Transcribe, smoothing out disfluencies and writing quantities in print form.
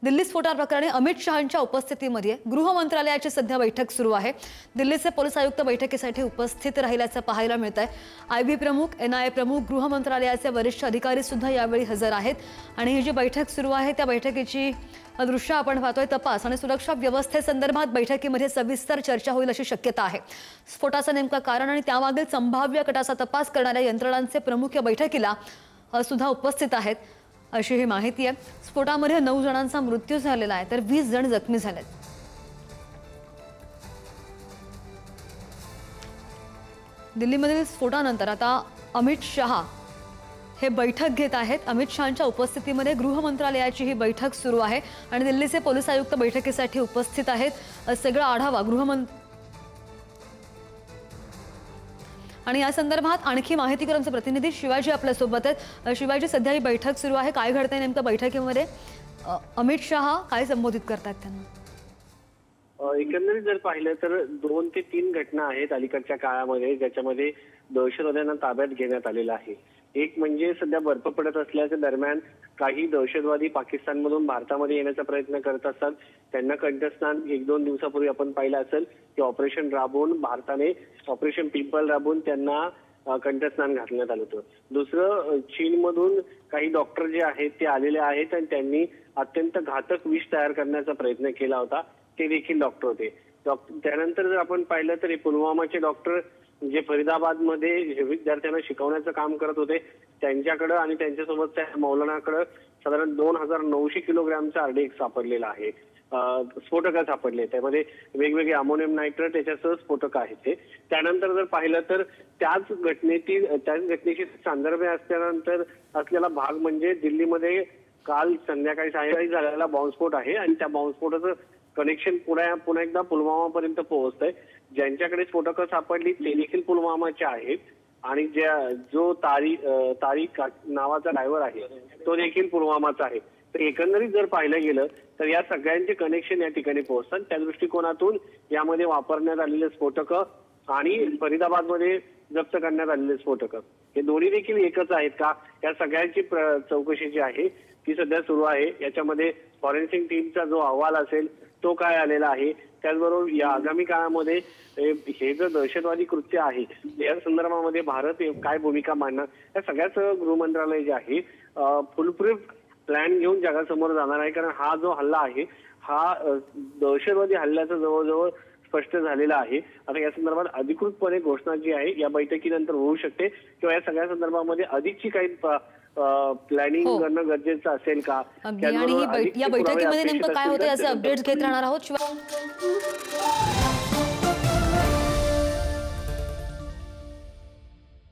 दिल्ली स्फोटाप्रकरणी अमित शहांच्या उपस्थितीमध्ये गृह मंत्रालयाची सध्या बैठक सुरू आहे। दिल्लीचे पोलीस आयुक्त बैठकीसाठी उपस्थित राहिल्याचं पाहायला मिळतंय। आयबी प्रमुख, एनआयए प्रमुख, गृह मंत्रालयाचे वरिष्ठ अधिकारी सुद्धा यावेळी हजर आहेत आणि ही जी बैठक सुरू आहे त्या बैठकीची दृश्य आपण पाहतोय। तपास आणि सुरक्षा व्यवस्थेसंदर्भात बैठकीमध्ये सविस्तर चर्चा होईल अशी शक्यता आहे। स्फोटाचं नेमकं कारण आणि त्यामागील संभाव्य कटाचा तपास करणाऱ्या यंत्रणांचे प्रमुख या बैठकीला सुद्धा उपस्थित आहेत अशी ही माहिती आहे। स्फोटामध्ये 9 जणांचा मृत्यू झालेला आहे तर 20 जण जखमी झालेत। दिल्लीमधील स्फोटानंतर आता अमित शहा हे बैठक घेत आहेत। अमित शहांच्या उपस्थितीमध्ये गृह मंत्रालयाची ही बैठक सुरू आहे आणि दिल्लीचे पोलीस आयुक्त बैठकीसाठी उपस्थित आहेत। सगळा आढावा आणि या संदर्भात आणखी माहिती करून आमचे प्रतिनिधी शिवाजी आपल्या सोबत आहेत। शिवाजी, सध्या ही बैठक सुरू आहे, काय घडतंय नेमकं बैठकीमध्ये? अमित शहा काय संबोधित करतात त्यांना? एकंदरीत जर पाहिलं तर 2 ते 3 घटना आहेत अलीकडच्या काळामध्ये ज्याच्यामध्ये दहशतवाद्यांना ताब्यात घेण्यात आलेलं आहे। एक म्हणजे सध्या बर्फ पडत असल्याच्या दरम्यान काही दहशतवादी पाकिस्तानमधून भारतामध्ये येण्याचा प्रयत्न करत असतात। त्यांना कंठस्नान 1-2 दिवसापूर्वी आपण पाहिलं असेल की ऑपरेशन राबवून भारताने ऑपरेशन पिंपल राबवून त्यांना कंठस्नान घालण्यात आलं होतं। दुसरं, चीनमधून काही डॉक्टर जे आहेत ते आलेले आहेत आणि त्यांनी अत्यंत घातक विष तयार करण्याचा प्रयत्न केला होता, ते देखील डॉक्टर होते। त्यानंतर जर आपण पाहिलं तर पुलवामाचे डॉक्टर जे फरीदाबादमध्ये विद्यार्थ्यांना शिकवण्याचं काम करत होते त्यांच्याकडे आणि त्यांच्यासोबत त्या मौलानाकडे साधारण 2900 किलोग्रामचा आरडीएक्स सापडलेला आहे। स्फोटक सापडले, त्यामध्ये वेगवेगळे अमोनियम नायट्रेट याच्यासह स्फोटक आहेत ते। त्यानंतर जर पाहिलं तर त्याच घटनेशी संदर्भ असल्यानंतर असलेला भाग म्हणजे दिल्लीमध्ये काल संध्याकाळी सायंकाळी झालेला बॉम्बस्फोट आहे आणि त्या बॉम्बस्फोटाचं कनेक्शन पुन्हा एकदा पुलवामापर्यंत पोहोचतंय। ज्यांच्याकडे स्फोटकं सापडली ते देखील पुलवामाचे आहेत आणि जो तारिक नावाचा ड्रायव्हर आहे तो देखील पुलवामाचा आहे। तर एकंदरीत जर पाहिलं गेलं तर या सगळ्यांचे कनेक्शन या ठिकाणी पोहोचतात। त्या दृष्टिकोनातून यामध्ये वापरण्यात आलेले स्फोटकं आणि फरीदाबादमध्ये जप्त करण्यात आलेले स्फोटकं हे दोन्ही देखील एकच आहेत का, या सगळ्यांची चौकशी जी आहे ती सध्या सुरू आहे। याच्यामध्ये फॉरेन्सिक टीमचा जो अहवाल असेल तो काय आलेला आहे, त्याचबरोबर या आगामी काळामध्ये हे जे दहशतवादी कृत्य आहे या संदर्भामध्ये भारत काय भूमिका मांडणार, या सगळ्याच गृह मंत्रालय जे आहे फुलप्रूफ प्लॅन घेऊन जगासमोर जाणार आहे। कारण हा जो हल्ला आहे हा दहशतवादी हल्ल्याचा जवळजवळ स्पष्ट झालेला आहे। आता या संदर्भात अधिकृतपणे घोषणा जी आहे या बैठकीनंतर होऊ शकते किंवा या सगळ्या संदर्भामध्ये अधिकची काही प्लॅनिंग करणं गरजेचं असेल का, आणि या बैठकीमध्ये नेमकं काय होतं याचे अपडेट्स घेत राहणार आहोत।